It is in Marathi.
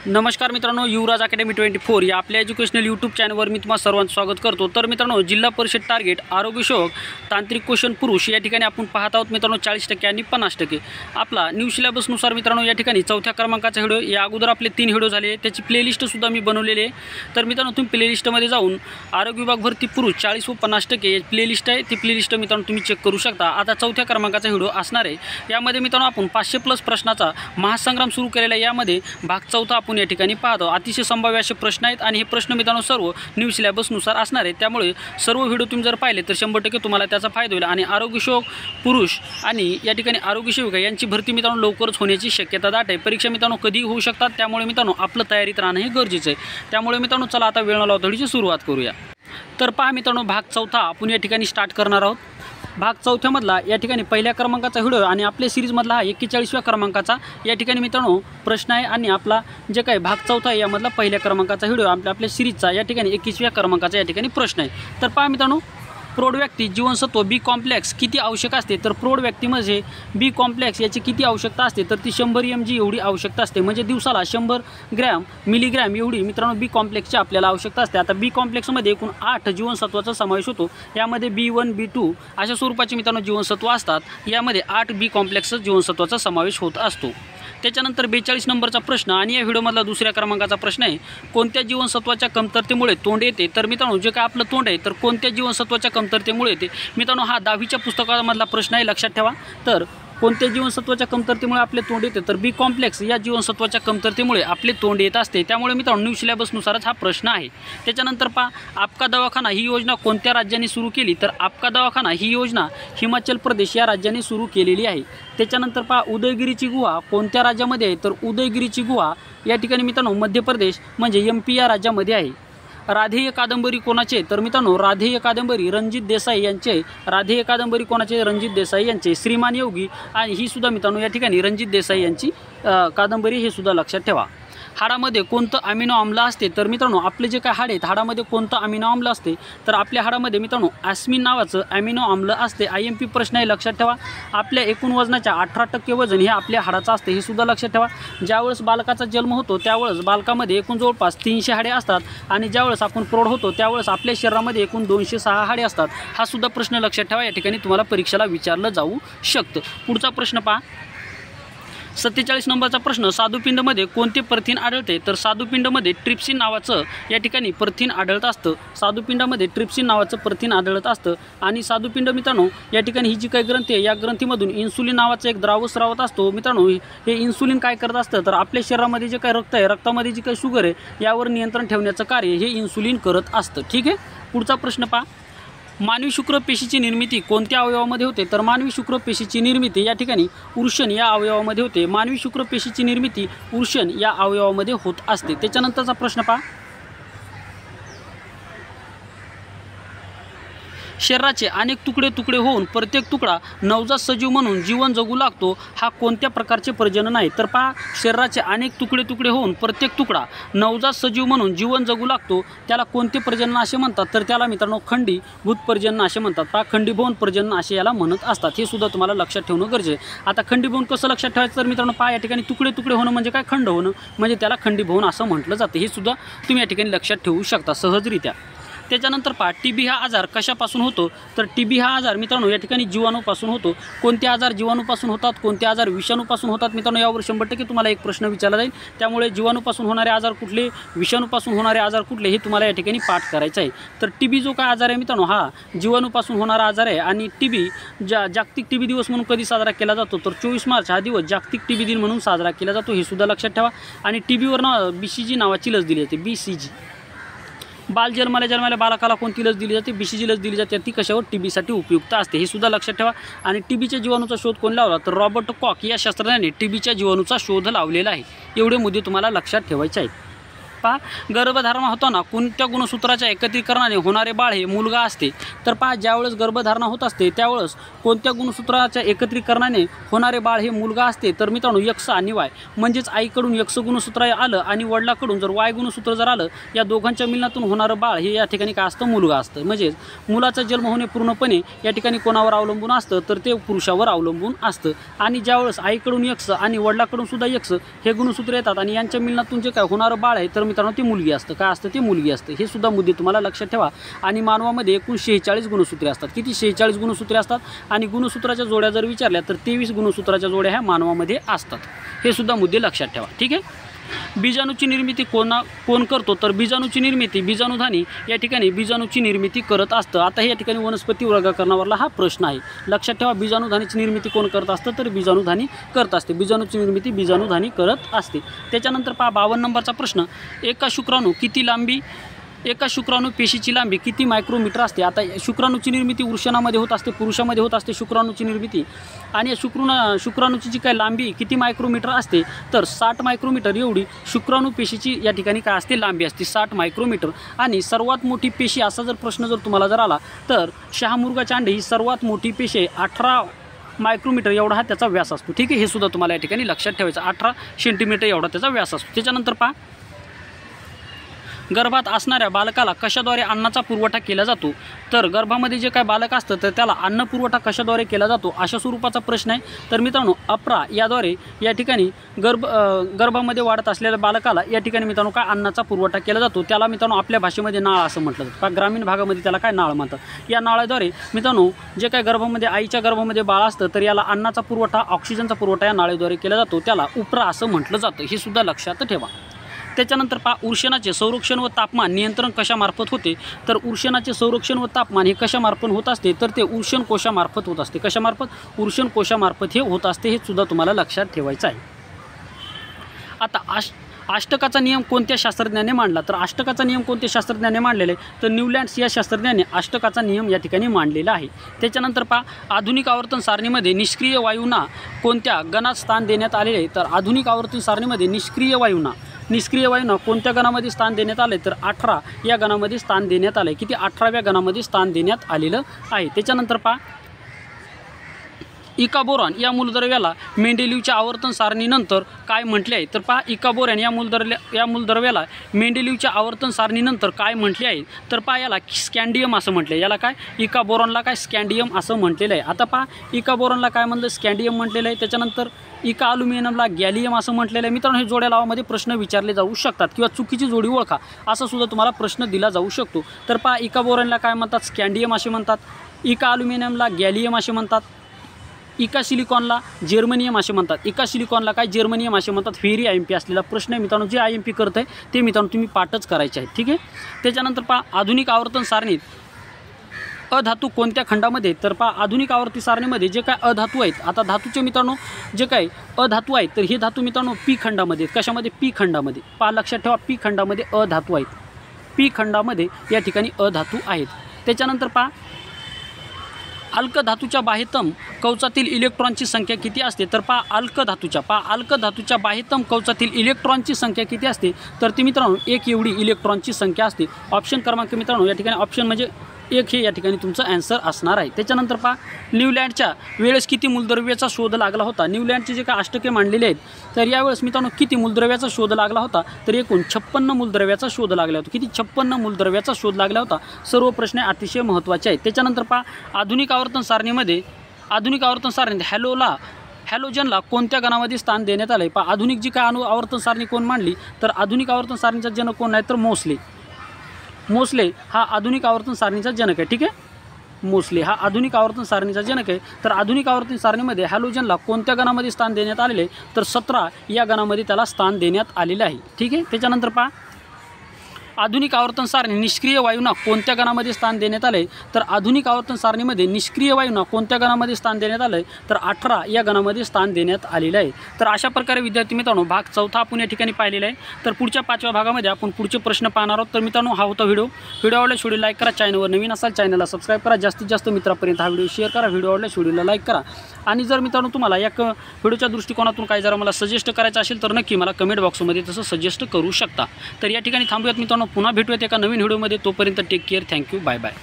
नमस्कार मित्रांनो, युवराज अकॅडमी 24 या आपल्या एज्युकेशनल यूट्यूब चॅनलवर मी तुम्हाला सर्वांचं स्वागत करतो। तर मित्रांनो, जिल्हा परिषद टार्गेट आरोग्यसेवक तांत्रिक क्वेश्चन पुरुष या ठिकाणी आपण पाहत आहोत मित्रांनो 40% आणि 50%। आपला न्यू सिलेबसनुसार मित्रांनो या ठिकाणी चौथ्या क्रमांकाचा व्हिडिओ, या अगोदर आपले 3 व्हिडिओ झाले, त्याची प्लेलिस्टसुद्धा मी बनवलेली आहे। तर मित्रांनो, तुम्ही प्लेलिस्टमध्ये जाऊन आरोग्य विभाग भरती पुरुष 40 व 50% प्लेलिस्ट आहे, ती प्लेलिस्ट मित्रांनो तुम्ही चेक करू शकता। आता चौथ्या क्रमांकाचा व्हिडिओ असणार आहे। यामध्ये मित्रांनो आपण 500+ प्रश्नाचा महासंग्राम सुरू केलेला आहे। यामध्ये भाग चौथा आपण या ठिकाणी पाहतो। अतिशय संभाव्य असे प्रश्न आहेत आणि हे प्रश्न मित्रांनो सर्व न्यू सिलेबसनुसार असणार आहेत। त्यामुळे सर्व व्हिडिओ तुम्ही जर पाहिले तर 100% तुम्हाला त्याचा फायदा होईल। आणि आरोग्यसेवक पुरुष आणि या ठिकाणी आरोग्यसेविका यांची भरती मित्रांनो लवकरच होण्याची शक्यता दाट आहे। परीक्षा मित्रांनो कधीही होऊ शकतात, त्यामुळे मित्रांनो आपलं तयारीत राहणं हे गरजेचं आहे। त्यामुळे मित्रांनो चला आता वेळ न लावता व्हिडिओची सुरुवात करूया। तर पहा मित्रांनो, भाग चौथा आपण या ठिकाणी स्टार्ट करणार आहोत। भाग चौथ्यामधला या ठिकाणी पहिल्या क्रमांकाचा व्हिडिओ आणि आपल्या सिरीजमधला हा 41व्या क्रमांकाचा या ठिकाणी मित्रांनो प्रश्न आहे। आणि आपला जे काही भाग चौथा आहे यामधला पहिल्या क्रमांकाचा व्हिडिओ आपल्या सिरीजचा या ठिकाणी 21व्या क्रमांकाचा या ठिकाणी प्रश्न आहे। तर पहा मित्रांनो, प्रौढ व्यक्ती जीवनसत्व बी कॉम्प्लेक्स किती आवश्यक असते? तर प्रौढ व्यक्तीमध्ये बी कॉम्प्लेक्स याची किती आवश्यकता असते? तर ती 100 mg एवढी आवश्यकता असते। म्हणजे दिवसाला 100 मिलीग्रॅम एवढी मित्रांनो बी कॉम्प्लेक्सची आपल्याला आवश्यकता असते। आता बी कॉम्प्लेक्समध्ये एकूण 8 जीवनसत्वाचा समावेश होतो। यामध्ये B1 B2 अशा स्वरूपाचे मित्रांनो जीवनसत्व असतात। यामध्ये 8 बी कॉम्प्लेक्स जीवनसत्वाचा समावेश होत असतो। त्याच्यानंतर 42 नंबरचा प्रश्न आणि या व्हिडिओमधला दुसऱ्या क्रमांकाचा प्रश्न आहे, कोणत्या जीवनसत्वाच्या कमतरतेमुळे तोंड येते? तर मित्रांनो, जे काय आपलं तोंड आहे तर कोणत्या जीवनसत्वाच्या कमतरतेमुळे येते? मित्रांनो, हा 10वीच्या पुस्तकामधला प्रश्न आहे, लक्षात ठेवा। तर कोणत्या जीवनसत्वाच्या कमतरतेमुळे आपले तोंड येते? तर बी कॉम्प्लेक्स या जीवनसत्वाच्या कमतरतेमुळे आपले तोंड येत असते। त्यामुळे मित्रांनो न्यू सिलेबसनुसारच हा प्रश्न आहे। त्याच्यानंतर पहा, आपका दवाखाना ही योजना कोणत्या राज्याने सुरू केली? तर आपका दवाखाना ही योजना हिमाचल प्रदेश या राज्याने सुरू केलेली आहे। त्याच्यानंतर पहा, उदयगिरीची गुहा कोणत्या राज्यामध्ये आहे? तर उदयगिरीची गुहा या ठिकाणी मित्रांनो मध्य प्रदेश म्हणजे MP या राज्यामध्ये आहे। राधेय कादंबरी कोणाचे? तर मित्रांनो राधेय कादंबरी रणजित देसाई यांचे। राधेय कादंबरी कोणाचे? रणजित देसाई यांचे। श्रीमान योगी आणि ही सुद्धा मित्रांनो या ठिकाणी रणजित देसाई यांची कादंबरी, हे सुद्धा लक्षात ठेवा। हाडामध्ये कोणतं अमिनो आम्ल असते? तर मित्रांनो आपले जे काय हाड आहेत हाडामध्ये कोणतं अमिनो आम्ल असते? तर आपल्या हाडामध्ये मित्रांनो ॲस्मिन नावाचं अमिनो आम्ल असते। IMP प्रश्न आहे, लक्षात ठेवा। आपल्या एकूण वजनाच्या 18% वजन हे आपल्या हाडाचं असते, हे सुद्धा लक्षात ठेवा। ज्यावेळेस बालकाचा जन्म होतो त्यावेळेस बालकामध्ये एकूण जवळपास 300 हाडे असतात आणि ज्यावेळेस आपण प्रौढ होतो त्यावेळेस आपल्या शरीरामध्ये एकूण 206 हाडे असतात। हा सुद्धा प्रश्न लक्षात ठेवा, या ठिकाणी तुम्हाला परीक्षेला विचारलं जाऊ शकतं। पुढचा प्रश्न पहा, 47 नंबरचा प्रश्न, स्वादुपिंडमध्ये कोणते प्रथिन आढळते? तर स्वादुपिंडमध्ये ट्रिप्सिन नावाचं या ठिकाणी प्रथिन आढळत असतं। स्वादुपिंडामध्ये ट्रिप्सिन नावाचं प्रथिन आढळत असतं। आणि स्वादुपिंड मित्रांनो या ठिकाणी ही जी काही ग्रंथी आहे या ग्रंथीमधून इन्सुलिन नावाचा एक द्रावक स्रावत असतो। मित्रांनो हे इन्सुलिन काय करत असतं? तर आपल्या शरीरामध्ये जे काही रक्त आहे, रक्तामध्ये जी काही शुगर आहे यावर नियंत्रण ठेवण्याचं कार्य हे इन्सुलिन करत असतं। ठीक आहे, पुढचा प्रश्न पहा, मानवी शुक्रपेशीची निर्मिती कोणत्या अवयवामध्ये होते? तर मानवी शुक्रपेशीची निर्मिती या ठिकाणी वृषण या अवयवामध्ये होते। मानवी शुक्रपेशीची निर्मिती वृषण या अवयवामध्ये होत असते। त्याच्यानंतरचा प्रश्न पहा, शरीराचे अनेक तुकडे होऊन प्रत्येक तुकडा नवजात सजीव म्हणून जीवन जगू लागतो, हा कोणत्या प्रकारचे प्रजनन आहे? तर पहा, शरीराचे अनेक तुकडे होऊन प्रत्येक तुकडा नवजात सजीव म्हणून जीवन जगू लागतो, त्याला कोणते प्रजनन असे म्हणतात? तर त्याला मित्रांनो खंडीभूत प्रजनन असे म्हणतात। पहा, खंडीभवन प्रजनन असे याला म्हणत असतात, हे सुद्धा तुम्हाला लक्षात ठेवणं गरजेचं आहे। आता खंडीभवन कसं लक्षात ठेवायचं? तर मित्रांनो पहा, या ठिकाणी तुकडे होणं म्हणजे काय? खंड होणं म्हणजे त्याला खंडीभवन असं म्हटलं जातं, हे सुद्धा तुम्ही या ठिकाणी लक्षात ठेवू शकता सहजरित्या। त्याच्यानंतर पहा, TB हा आजार कशापासून होतो? तर TB हा आजार मित्रांनो या ठिकाणी जीवाणूपासून होतो। कोणते आजार जीवाणूपासून होतात, कोणते आजार विषाणूपासून होतात? मित्रांनो यावर 100% तुम्हाला एक प्रश्न विचारला जाईल। त्यामुळे जीवाणूपासून होणारे आजार कुठले, विषाणूपासून होणारे आजार कुठले, हे तुम्हाला या ठिकाणी पाठ करायचं आहे। तर TB जो काय आजार आहे मित्रांनो हा जीवाणूपासून होणारा आजार आहे। आणि TB जागतिक TB दिवस म्हणून कधी साजरा केला जातो? तर 24 मार्च हा दिवस जागतिक TB दिन म्हणून साजरा केला जातो, हे सुद्धा लक्षात ठेवा। आणि TBवर BCG नावाची लस दिली जाते, BCG। बाल जन्माला बालकाला कोणती लस दिली जाते? BCG लस दिली जाते। ती कशावर? TBसाठी उपयुक्त असते, हे सुद्धा लक्षात ठेवा। आणि TBच्या जीवाणूचा शोध कोण लावला? तर रॉबर्ट कॉक या शास्त्रज्ञाने TBच्या जीवाणूचा शोध लावलेला आहे। एवढे मुद्दे तुम्हाला लक्षात ठेवायचे आहेत। पहा, गर्भधारणा होताना कोणत्या गुणसूत्राच्या एकत्रीकरणाने होणारे बाळ हे मुलगा असते? तर पहा, ज्यावेळेस गर्भधारणा होत असते त्यावेळेस कोणत्या गुणसूत्राच्या एकत्रीकरणाने होणारे बाळ हे मुलगा असते? तर मित्रांनो X आणि Y, म्हणजेच आईकडून X गुणसूत्र आलं आणि वडिलाकडून जर Y गुणसूत्र जर आलं, या दोघांच्या मिलनातून होणारं बाळ हे या ठिकाणी काय असतं? मुलगा असतं. म्हणजेच मुलाचा जन्म होणे पूर्णपणे या ठिकाणी कोणावर अवलंबून असतं? तर ते पुरुषावर अवलंबून असतं. आणि ज्यावेळेस आईकडून X आणि वडिलाकडून सुद्धा X हे गुणसूत्र येतात आणि यांच्या मिलनातून जे काय होणारं बाळ आहे तर मित्रांनो ती मुलगी असतं. काय असतं? ती मुलगी असतं. हे सुद्धा मुद्दे तुम्हाला लक्षात ठेवा. आणि मानवामध्ये एकूण 46 गुणसूत्रे असतात. किती? 46 गुणसूत्रे असतात. आणि गुणसूत्राच्या जोड्या जर विचारल्या तर 23 गुणसूत्राच्या जोड्या ह्या मानवामध्ये असतात. हे सुद्धा मुद्दे लक्षात ठेवा. ठीक आहे. बीजाणूची निर्मिती कोण करतो? तर बीजाणूची निर्मिती बीजाणुधानी या ठिकाणी बीजाणूची निर्मिती करत असतं. आता हे या ठिकाणी वनस्पती वर्गीकरणावरला हा प्रश्न आहे. लक्षात ठेवा, बीजाणुधानीची निर्मिती कोण करत असतं? तर बीजाणुधानी करत असते. बीजाणूची निर्मिती बीजाणुधानी करत असते. त्याच्यानंतर पहा 52 नंबरचा प्रश्न, एका शुक्राणू पेशीची लांबी किती मायक्रोमीटर असते? आता शुक्राणूची निर्मिती वृषणामध्ये होत असते, पुरुषामध्ये होत असते शुक्राणूची निर्मिती. आणि शुक्राणूची जी काय लांबी किती मायक्रोमीटर असते? तर 60 मायक्रोमीटर एवढी शुक्राणू पेशीची या ठिकाणी काय असते? लांबी असते 60 मायक्रोमीटर. आणि सर्वात मोठी पेशी असा जर प्रश्न जर तुम्हाला जर आला तर शहामृगाच्या अंडे ही सर्वात मोठी पेशी आहे. 18 मायक्रोमीटर एवढा हा त्याचा व्यास असतो. ठीक आहे. हे सुद्धा तुम्हाला या ठिकाणी लक्षात ठेवायचं. 18 सेंटीमीटर एवढा त्याचा व्यास असतो. त्याच्यानंतर पहा, गर्भात असणाऱ्या बालकाला कशाद्वारे अन्नाचा पुरवठा केला जातो? तर गर्भामध्ये जे काय बालक असतं तर त्याला अन्न पुरवठा कशाद्वारे केला जातो? अशा स्वरूपाचा प्रश्न आहे. तर मित्रांनो अप्रा याद्वारे या ठिकाणी गर्भामध्ये वाढत असलेल्या बालकाला या ठिकाणी मित्रांनो काय अन्नाचा पुरवठा केला जातो? त्याला मित्रांनो आपल्या भाषेमध्ये नाळ असं म्हटलं जातं. ग्रामीण भागामध्ये त्याला काय नाळ म्हणतात. या नाळाद्वारे मित्रांनो जे काय गर्भामध्ये आईच्या गर्भामध्ये बाळ असतं तर याला अन्नाचा पुरवठा, ऑक्सिजनचा पुरवठा या नाळेद्वारे केला जातो. त्याला उपरा असं म्हटलं जातं. हे सुद्धा लक्षात ठेवा. त्याच्यानंतर पहा, उर्षणाचे संरक्षण व तापमान नियंत्रण कशामार्फत होते? तर उर्षणाचे संरक्षण व तापमान हे कशामार्फत होत असते? तर ते उर्षण कोशामार्फत होत असते. कशामार्फत? उर्षण कोशामार्फत हे होत असते. हे सुद्धा तुम्हाला लक्षात ठेवायचं आहे. आता अष्टकाचा नियम कोणत्या शास्त्रज्ञाने मांडला? तर अष्टकाचा नियम कोणत्या शास्त्रज्ञाने मांडलेला आहे? तर न्यूलँड्स या शास्त्रज्ञाने अष्टकाचा नियम या ठिकाणी मांडलेला आहे. त्याच्यानंतर पहा, आधुनिक आवर्तन सारणीमध्ये निष्क्रिय वायूंना कोणत्या गणात स्थान देण्यात आलेले आहे? तर आधुनिक आवर्तन सारणीमध्ये निष्क्रिय वायूंना कोणत्या गणामध्ये स्थान देण्यात आले? तर 18 या गणामध्ये स्थान देण्यात आले. किती? 18व्या गणामध्ये स्थान देण्यात आलेलं आहे. त्याच्यानंतर पहा, इकाबोरॉन या मूलद्रव्याला मेंडेलिव्हच्या आवर्तन सारणीनंतर काय म्हटले आहे? तर पहा, इकाबोरॉन या मूलद्रव्याला मेंडेलिव्हच्या आवर्तन सारणीनंतर काय म्हटले आहे? तर पहा, याला स्कॅन्डियम असं म्हटलं आहे. याला काय? इकाबोरॉनला काय? स्कॅन्डियम असं म्हटलेलं आहे. आता पहा, इकाबोरॉनला काय म्हणलं? स्कॅन्डियम म्हटलेलं आहे. त्याच्यानंतर इका अल्युमिनियमला गॅलियम असं म्हटलेलं आहे. मित्रांनो, हे जोड्या लावामध्ये प्रश्न विचारले जाऊ शकतात किंवा चुकीची जोडी ओळखा असा सुद्धा तुम्हाला प्रश्न दिला जाऊ शकतो. तर पहा, इकाबोरॉनला काय म्हणतात? स्कॅन्डियम असे म्हणतात. इका अल्युमिनियमला गॅलियम असे म्हणतात. इका सिलिकॉनला जर्मनियम असे म्हणतात. इका सिलिकॉनला काय? जर्मनियम असे म्हणतात. व्हेरी IMP असलेला प्रश्न आहे मित्रांनो. जे IMP करत आहे ते मित्रांनो तुम्ही पाठच करायचे आहेत. ठीक आहे. त्याच्यानंतर पहा, आधुनिक आवर्तन सारणीत अधातू कोणत्या खंडामध्ये? तर पहा, आधुनिक आवर्ती सारणीमध्ये जे काय अधातू आहेत, आता धातूचे मित्रांनो जे काय अधातू आहेत तर हे धातू मित्रांनो पी खंडामध्ये आहेत. कशामध्ये? पी खंडामध्ये. पहा, लक्षात ठेवा, पी खंडामध्ये अधातू आहेत. पी खंडामध्ये या ठिकाणी अधातू आहेत. त्याच्यानंतर पहा, अल्कधातूच्या बाह्यतम कवचातील इलेक्ट्रॉनची संख्या किती असते? तर पहा, अल्कधातूच्या बाह्यतम कवचातील इलेक्ट्रॉनची संख्या किती असते? तर ती मित्रांनो 1 एवढी इलेक्ट्रॉनची संख्या असते. ऑप्शन क्रमांक मित्रांनो या ठिकाणी ऑप्शन म्हणजे 1 हे या ठिकाणी तुमचं ॲन्सर असणार आहे. त्याच्यानंतर पहा, न्यूलँडच्या वेळेस किती मूलद्रव्याचा शोध लागला होता? न्यूलँडचे जे काय अष्टके मांडलेले आहेत तर यावेळेस मित्रांनो किती मूलद्रव्याचा शोध लागला होता? तर एकूण 56 मूलद्रव्याचा शोध लागला होता. किती? 56 मूलद्रव्याचा शोध लागला होता. सर्व प्रश्न अतिशय महत्त्वाचे आहेत. त्याच्यानंतर पहा, आधुनिक आवर्तन सारणीत हॅलोजनला कोणत्या गणामध्ये स्थान देण्यात आले? पहा, आधुनिक जी काय आवर्तन सारणी कोण मांडली? तर आधुनिक आवर्तन सारणीचा जनक कोण आहे? तर मोसले हा आधुनिक आवर्तन सारणीचा जनक आहे. ठीक आहे. मोसले हा आधुनिक आवर्तन सारणीचा जनक आहे. तर आधुनिक आवर्तन सारणीमध्ये हॅलोजनला कोणत्या गणामध्ये स्थान देण्यात आलेले? तर 17 या गणामध्ये त्याला स्थान देण्यात आलेले आहे. ठीक आहे. त्याच्यानंतर पहा, आधुनिक आवर्तन सारणी निष्क्रिय वायूंना कोणत्या गणामध्ये स्थान देण्यात आले? तर आधुनिक आवर्तन सारणीमध्ये निष्क्रिय वायूंना कोणत्या गणामध्ये स्थान देण्यात आलं? तर 18 या गणामध्ये स्थान देण्यात आलेलं आहे. तर अशा प्रकारे विद्यार्थी मित्रांनो भाग 4 आपण या ठिकाणी पाहिलेला आहे. तर पुढच्या 5व्या भागामध्ये आपण पुढचे प्रश्न पाहणार आहोत. तर मित्रांनो हा होता व्हिडिओ आवडल्यास व्हिडिओ लाईक करा, चॅनलवर नवीन असाल चॅनलला सबस्क्राईब करा, जास्तीत जास्त मित्रांपर्यंत हा व्हिडिओ शेअर करा, व्हिडिओ आवडल्यास व्हिडिओला लाईक करा. आणि जर मित्रांनो तुम्हाला या व्हिडिओच्या दृष्टिकोनातून काही जरा मला सजेस्ट करायचं असेल तर नक्की मला कमेंट बॉक्समध्ये तसं सजेस्ट करू शकता. तर या ठिकाणी थांबूयात मित्रांनो, पुन्हा भेटूयात एका नवीन व्हिडिओमध्ये. तोपर्यंत take care, thank you, bye bye.